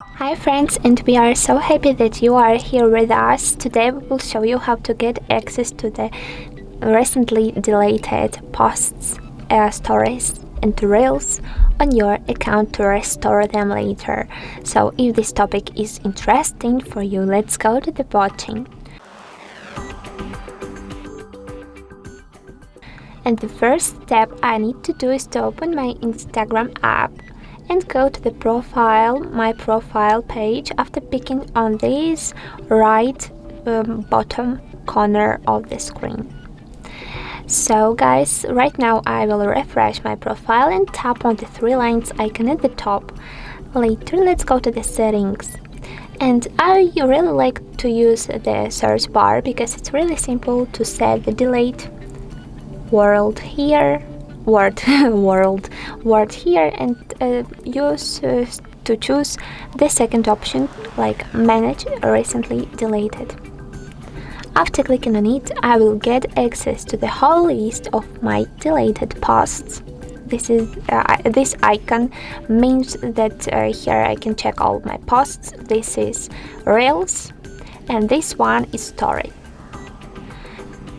Hi friends, and we are so happy that you are here with us. Today we will show you how to get access to the recently deleted posts, stories and reels on your account to restore them later. So if this topic is interesting for you, let's go to the watching. And the first step I need to do is to open my Instagram app and go to the my profile page after picking on this right bottom corner of the screen. So guys, right now I will refresh my profile and tap on the three lines icon at the top. Later let's go to the settings. And I really like to use the search bar because it's really simple to set the delete word here here and use to choose the second option, like manage recently deleted. After clicking on it, I will get access to the whole list of my deleted posts. This icon means that here I can check all my posts. This is reels and this one is story.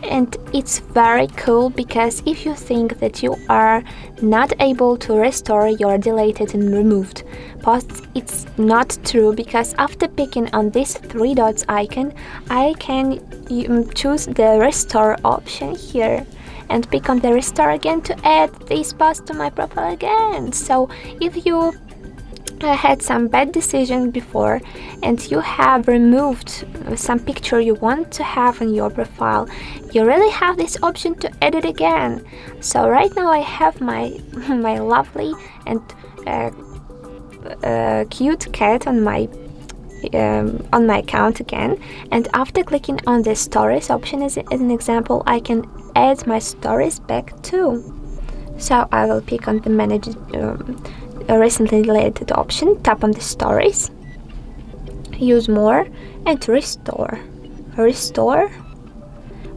And it's very cool because if you think that you are not able to restore your deleted and removed posts, it's not true, because after picking on this three dots icon, I can choose the restore option here and pick on the restore again to add this post to my profile again. So if you had some bad decision before and you have removed some picture you want to have in your profile, you really have this option to edit again. So right now I have my lovely and cute cat on my account again, and after clicking on the stories option as an example, I can add my stories back too. So I will pick on the manage recently deleted option, tap on the stories, use more and restore.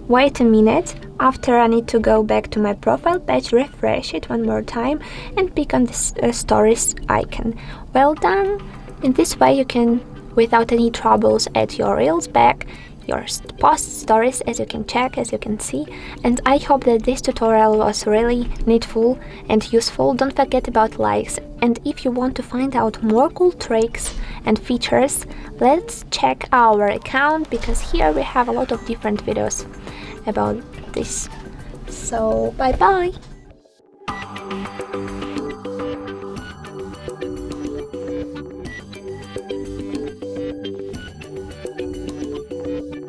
Wait a minute. After I need to go back to my profile page, refresh it one more time and pick on this stories icon. Well done. In this way you can, without any troubles, add your reels back, your post stories, as you can check, as you can see. And I hope that this tutorial was really needful and useful. Don't forget about likes, and if you want to find out more cool tricks and features, let's check our account, because here we have a lot of different videos about this. So bye bye.